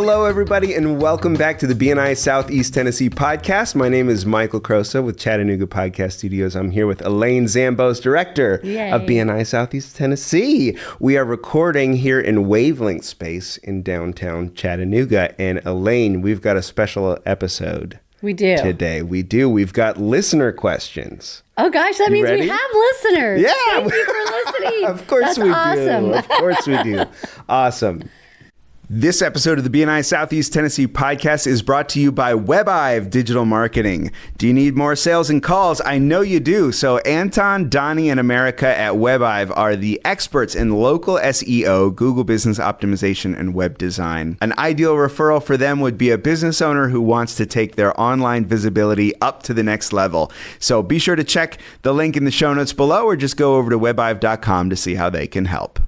Hello, everybody, and welcome back to the BNI Southeast Tennessee podcast. My name is Michael Crosa with Chattanooga Podcast Studios. I'm here with Elaine Zambos, Director of BNI Southeast Tennessee. We are recording here in Wavelength Space in downtown Chattanooga. And Elaine, we've got a special episode. We do. Today. We do. We've got listener questions. Oh, gosh, that means ready? we have listeners. Yeah. Thank you for listening. Of course That's we awesome. do. Of course we do. Awesome. This episode of the BNI Southeast Tennessee podcast is brought to you by Webive Digital Marketing. Do you need more sales and calls? I know you do. So Anton, Donnie, and America at Webive are the experts in local SEO, Google Business Optimization, and web design. An ideal referral for them would be a business owner who wants to take their online visibility up to the next level. So be sure to check the link in the show notes below or just go over to webive.com to see how they can help.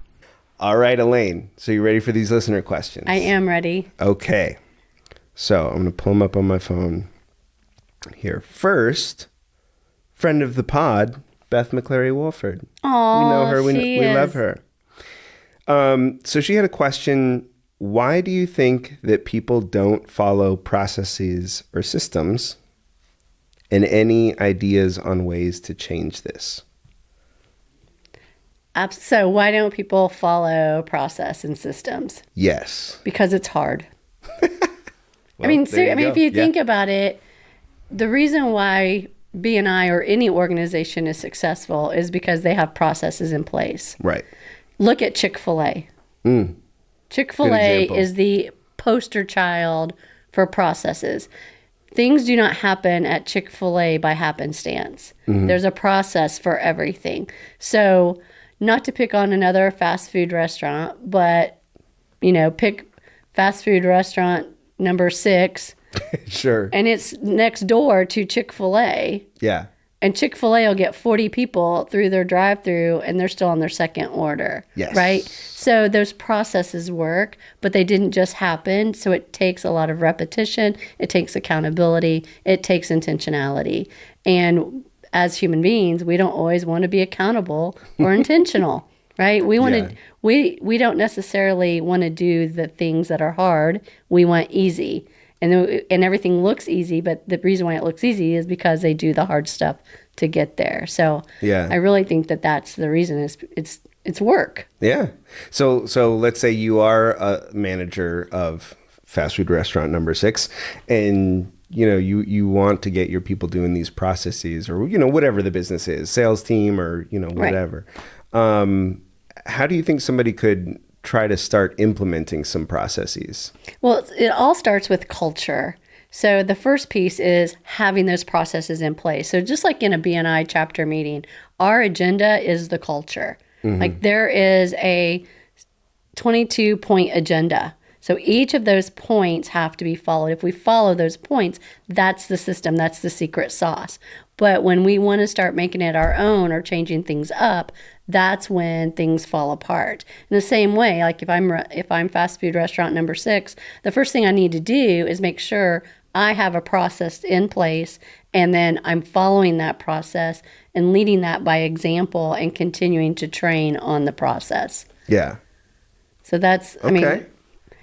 All right, Elaine. So you ready for these listener questions? I am ready. Okay. So I'm going to pull them up on my phone here. First, friend of the pod, Beth McClary Wolford. Oh, we know her. We love her. So she had a question. Why do you think that people don't follow processes or systems? And any ideas on ways to change this? So why don't people follow process and systems? Yes. Because it's hard. Well, if you think about it, the reason why BNI or any organization is successful is because they have processes in place. Right. Look at Chick-fil-A. Chick-fil-A is the poster child for processes. Things do not happen at Chick-fil-A by happenstance. Mm-hmm. There's a process for everything. So, not to pick on another fast food restaurant, but, pick fast food restaurant number 6. Sure. And it's next door to Chick-fil-A. Yeah. And Chick-fil-A will get 40 people through their drive-through and they're still on their second order. Yes. Right? So those processes work, but they didn't just happen. So it takes a lot of repetition. It takes accountability. It takes intentionality. And as human beings, we don't always want to be accountable or intentional, right? We want to, we don't necessarily want to do the things that are hard. We want easy. And everything looks easy, but the reason why it looks easy is because they do the hard stuff to get there. So I really think that that's the reason. It's work. Yeah. So let's say you are a manager of fast food restaurant number 6, and you want to get your people doing these processes, or whatever the business is, sales team, or whatever. Right. How do you think somebody could try to start implementing some processes? Well, it all starts with culture. So the first piece is having those processes in place. So just like in a BNI chapter meeting, our agenda is the culture. Mm-hmm. Like there is a 22-point agenda. So each of those points have to be followed. If we follow those points, that's the system, that's the secret sauce. But when we want to start making it our own or changing things up, that's when things fall apart. In the same way, like if I'm fast food restaurant number 6, the first thing I need to do is make sure I have a process in place, and then I'm following that process and leading that by example and continuing to train on the process. Yeah. So that's, okay.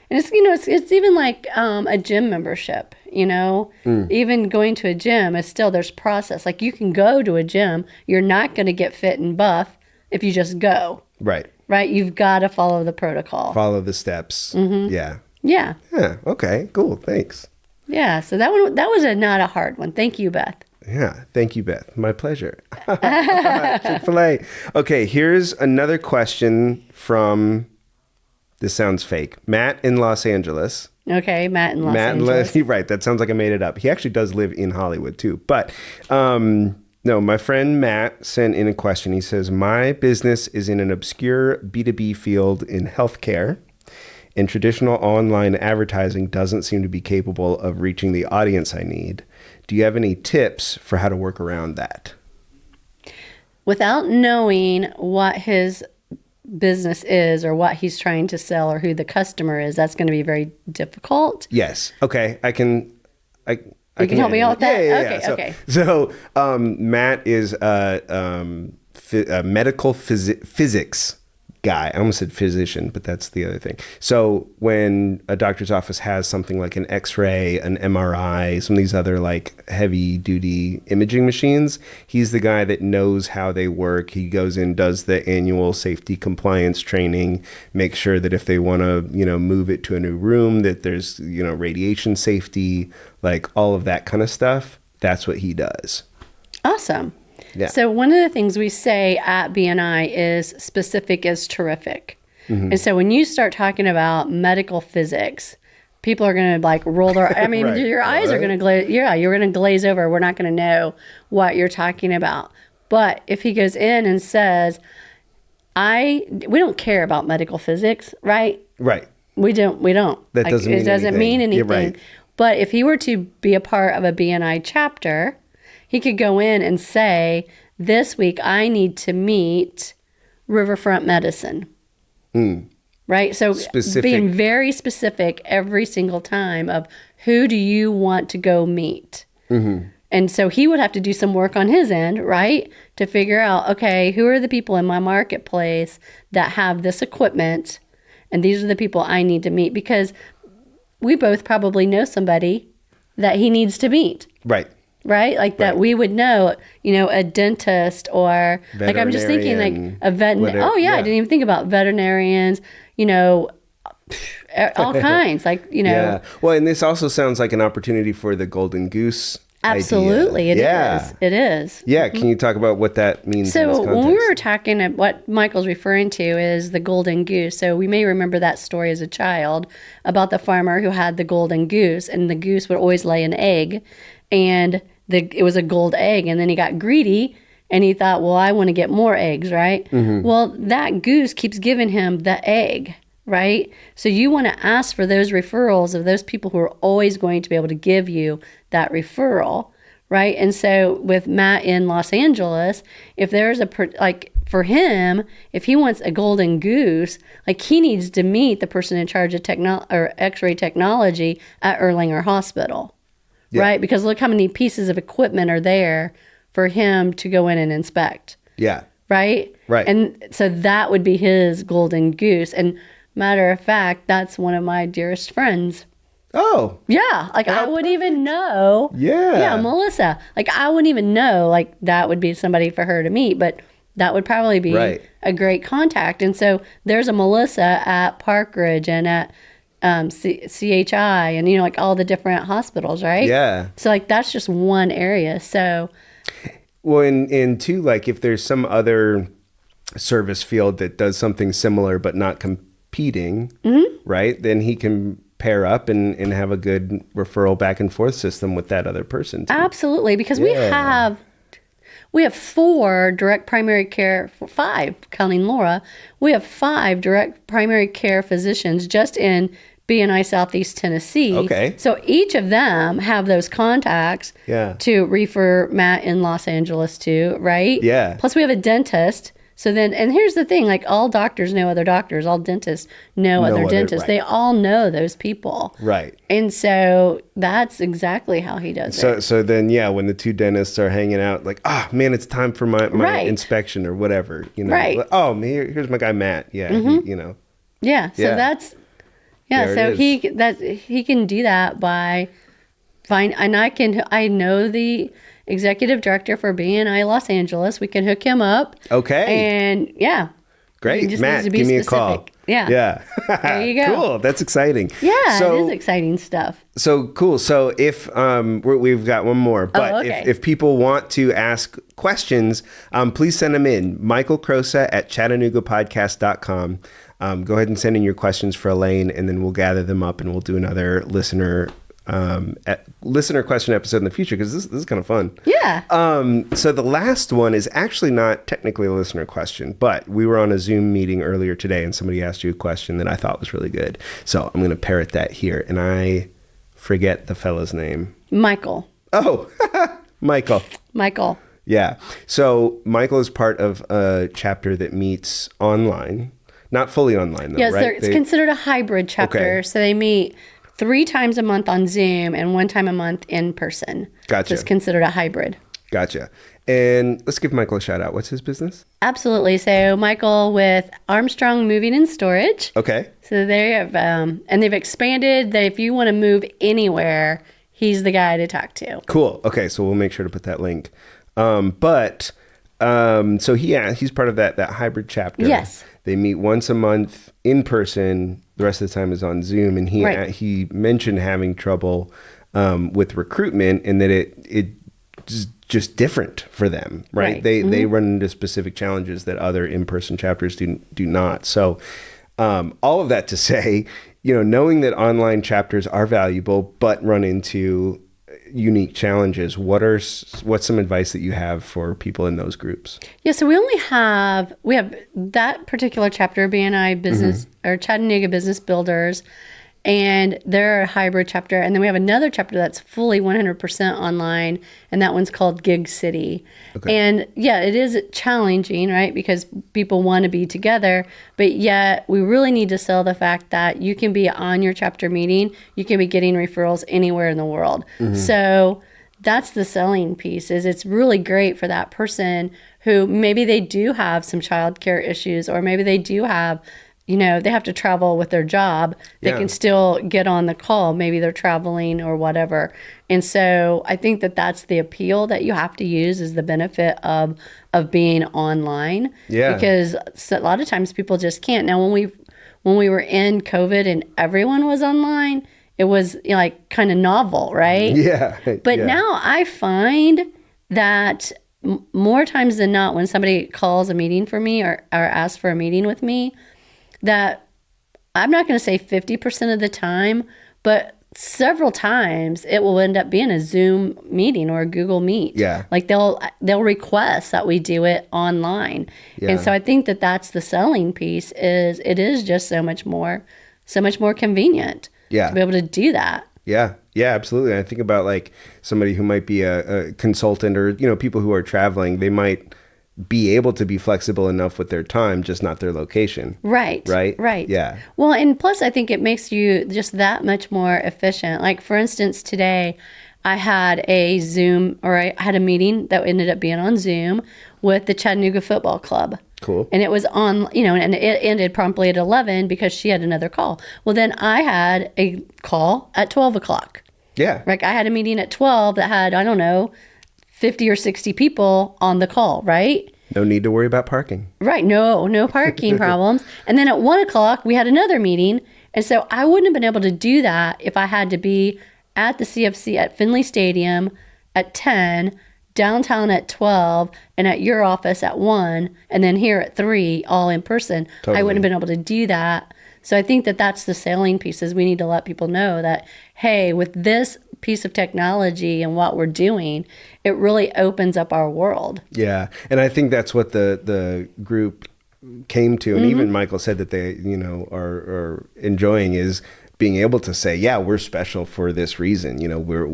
And it's even like a gym membership, even going to a gym is still, there's process. Like you can go to a gym, you're not going to get fit and buff if you just go. Right. Right. You've got to follow the protocol. Follow the steps. Mm-hmm. Yeah. Yeah. Yeah. Okay, cool. Thanks. Yeah. So that was not a hard one. Thank you, Beth. Yeah. Thank you, Beth. My pleasure. Chick-fil-A. Okay. Here's another question from, this sounds fake, Matt in Los Angeles. Okay, Matt in Los Angeles. Right, that sounds like I made it up. He actually does live in Hollywood too. But no, my friend Matt sent in a question. He says, my business is in an obscure B2B field in healthcare, and traditional online advertising doesn't seem to be capable of reaching the audience I need. Do you have any tips for how to work around that? Without knowing what his business is or what he's trying to sell or who the customer is, that's going to be very difficult. Yes. Okay. I can help me out with that? Yeah. Okay. So Matt is a medical physics guy. I almost said physician, but that's the other thing. So when a doctor's office has something like an X-ray, an MRI, some of these other like heavy duty imaging machines, he's the guy that knows how they work. He goes in, does the annual safety compliance training, makes sure that if they want to, move it to a new room, that there's, radiation safety, like all of that kind of stuff. That's what he does. Awesome. Yeah. So one of the things we say at BNI is specific is terrific. Mm-hmm. And so when you start talking about medical physics, people are going to like roll their, Right. your eyes are going to glaze. Yeah, you're going to glaze over. We're not going to know what you're talking about. But if he goes in and says, we don't care about medical physics, right? Right. We don't. That doesn't mean it doesn't mean anything. You're right. But if he were to be a part of a BNI chapter, he could go in and say, this week I need to meet Riverfront Medicine. Right? So being very specific every single time of who do you want to go meet? Mm-hmm. And so he would have to do some work on his end, right? To figure out, okay, who are the people in my marketplace that have this equipment? And these are the people I need to meet, because we both probably know somebody that he needs to meet. Right. Right? Like that we would know, a dentist, or like I'm just thinking like a veterinarian. Oh yeah, I didn't even think about veterinarians, all kinds, like, Yeah. Well, and this also sounds like an opportunity for the golden goose. Absolutely. Idea. It is. Yeah. Can you talk about what that means in this So context? when we were talking, what Michael's referring to is the golden goose. So we may remember that story as a child about the farmer who had the golden goose, and the goose would always lay an egg, and it was a gold egg, and then he got greedy and he thought, well, I want to get more eggs, right? Mm-hmm. Well, that goose keeps giving him the egg, right? So you want to ask for those referrals of those people who are always going to be able to give you that referral, right? And so with Matt in Los Angeles, if there's for him, if he wants a golden goose, like he needs to meet the person in charge of X-ray technology at Erlanger Hospital. Yeah. Right? Because look how many pieces of equipment are there for him to go in and inspect. Yeah. Right? Right. And so that would be his golden goose. And matter of fact, that's one of my dearest friends. Oh. Yeah. Like I wouldn't even know. Yeah. Yeah, Melissa. Like I wouldn't even know like that would be somebody for her to meet, but that would probably be a great contact. And so there's a Melissa at Park Ridge and at CHI and, like all the different hospitals, right? Yeah. So like that's just one area. So. Well, and two, like if there's some other service field that does something similar but not competing, right? Then he can pair up and have a good referral back and forth system with that other person too. Absolutely, because we have 4 direct primary care, 5, counting Laura. We have 5 direct primary care physicians just in BNI Southeast Tennessee. Okay. So each of them have those contacts to refer Matt in Los Angeles to, right? Yeah. Plus we have a dentist. So then, and here's the thing, like all doctors know other doctors, all dentists know other dentists. Right. They all know those people. Right. And so that's exactly how he does it. So then, when the 2 dentists are hanging out, like, man, it's time for my inspection or whatever, Right. Oh, here's my guy, Matt. Yeah. Mm-hmm. Yeah. So that's, so he can do that by I know the executive director for BNI Los Angeles. We can hook him up. Okay. And great. Matt, give me a call. Yeah. Yeah. There you go. Cool. That's exciting. Yeah, it is exciting stuff. So cool. So if we've got one more, but if people want to ask questions, please send them in. Michael Crosa at ChattanoogaPodcast.com. Go ahead and send in your questions for Elaine, and then we'll gather them up and we'll do another listener question episode in the future, because this is kind of fun. Yeah. So the last one is actually not technically a listener question, but we were on a Zoom meeting earlier today and somebody asked you a question that I thought was really good. So I'm going to parrot that here, and I forget the fellow's name. Michael. Oh, Michael. Michael. Yeah. So Michael is part of a chapter that meets online, not fully online though, yes, right? It's considered a hybrid chapter. Okay. So they meet 3 times a month on Zoom and 1 time a month in person. Gotcha. So it's considered a hybrid. Gotcha. And let's give Michael a shout out. What's his business? Absolutely. So Michael with Armstrong Moving and Storage. Okay. So they have, and they've expanded that if you want to move anywhere, he's the guy to talk to. Cool. Okay, so we'll make sure to put that link. So he's part of that hybrid chapter. Yes. They meet once a month in person. The rest of the time is on Zoom. And he mentioned having trouble with recruitment, and that it just different for them, right? They run into specific challenges that other in-person chapters do not. So all of that to say, knowing that online chapters are valuable but run into unique challenges, what's some advice that you have for people in those groups? Yeah, so we have that particular chapter, BNI Business or Chattanooga Business Builders, and they're a hybrid chapter. And then we have another chapter that's fully 100% online, and that one's called Gig City. Okay. And yeah, it is challenging, right? Because people want to be together, but yet we really need to sell the fact that you can be on your chapter meeting, you can be getting referrals anywhere in the world. So that's the selling piece. Is it's really great for that person who maybe they do have some childcare issues, or maybe they do have, they have to travel with their job. They can still get on the call. Maybe they're traveling or whatever. And so I think that that's the appeal that you have to use, is the benefit of being online. Yeah. Because a lot of times people just can't. Now, when we were in COVID and everyone was online, it was kind of novel, right? Yeah. But now I find that more times than not, when somebody calls a meeting for me or asks for a meeting with me, that I'm not going to say 50% of the time, but several times it will end up being a Zoom meeting or a Google Meet. Yeah. Like they'll request that we do it online. Yeah. And so I think that that's the selling piece, is it is just so much more convenient to be able to do that. Yeah. Yeah, absolutely. I think about like somebody who might be a consultant, or, people who are traveling, they might be able to be flexible enough with their time, just not their location. Right. Yeah. Well, and plus I think it makes you just that much more efficient. Like, for instance, today I had a meeting that ended up being on Zoom with the Chattanooga Football Club. Cool. And it was on, and it ended promptly at 11 because she had another call. Well, then I had a call at 12 o'clock. Yeah. Like, I had a meeting at 12 that had, 50 or 60 people on the call, right? No need to worry about parking. Right. No parking problems. And then at 1 o'clock, we had another meeting. And so I wouldn't have been able to do that if I had to be at the CFC at Finley Stadium at 10, downtown at 12, and at your office at 1, and then here at 3, all in person. Totally. I wouldn't have been able to do that. So I think that that's the selling piece, is we need to let people know that, hey, with this piece of technology and what we're doing, it really opens up our world. Yeah. And I think that's what the group came to. And even Michael said that they, are enjoying, is being able to say, yeah, we're special for this reason.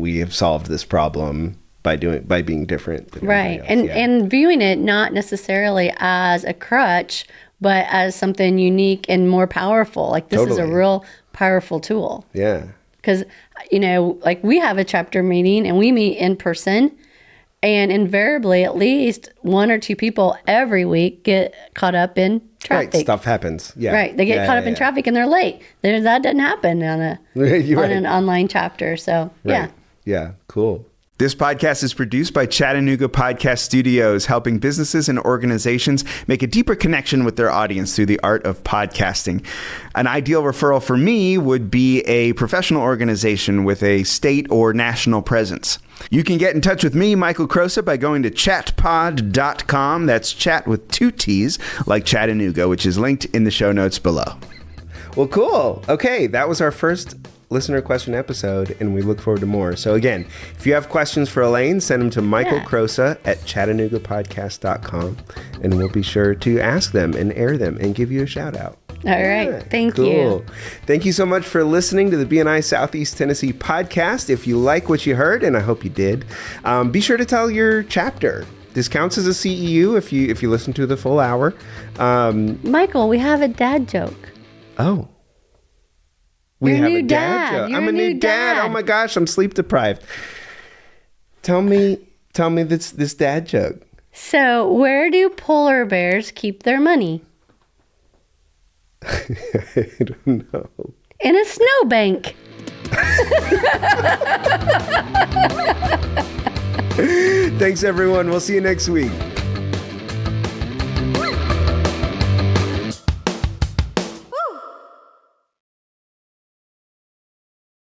We have solved this problem by being different than right. And viewing it not necessarily as a crutch, but as something unique and more powerful. Like, this is a real powerful tool. Yeah. Because, like, we have a chapter meeting and we meet in person, and invariably at least one or two people every week get caught up in traffic. Right, stuff happens. Yeah. Right. They get caught up in traffic and they're late. That doesn't happen on an online chapter. So, yeah. Yeah, cool. This podcast is produced by Chattanooga Podcast Studios, helping businesses and organizations make a deeper connection with their audience through the art of podcasting. An ideal referral for me would be a professional organization with a state or national presence. You can get in touch with me, Michael Crosa, by going to chatpod.com. That's chat with 2 T's, like Chattanooga, which is linked in the show notes below. Well, cool. Okay, that was our first listener question episode, and we look forward to more. So again, if you have questions for Elaine, send them to Michael Crosa at chattanooga.podcast.com, and we'll be sure to ask them and air them and give you a shout out. All right. Thank you. Thank you so much for listening to the BNI Southeast Tennessee podcast. If you like what you heard, and I hope you did, be sure to tell your chapter. This counts as a CEU if you listen to the full hour. Michael, we have a dad joke. Oh. We have a dad joke. I'm a new dad. Oh my gosh, I'm sleep deprived. Tell me Tell me this dad joke. So, where do polar bears keep their money? I don't know. In a snowbank. Thanks, everyone. We'll see you next week.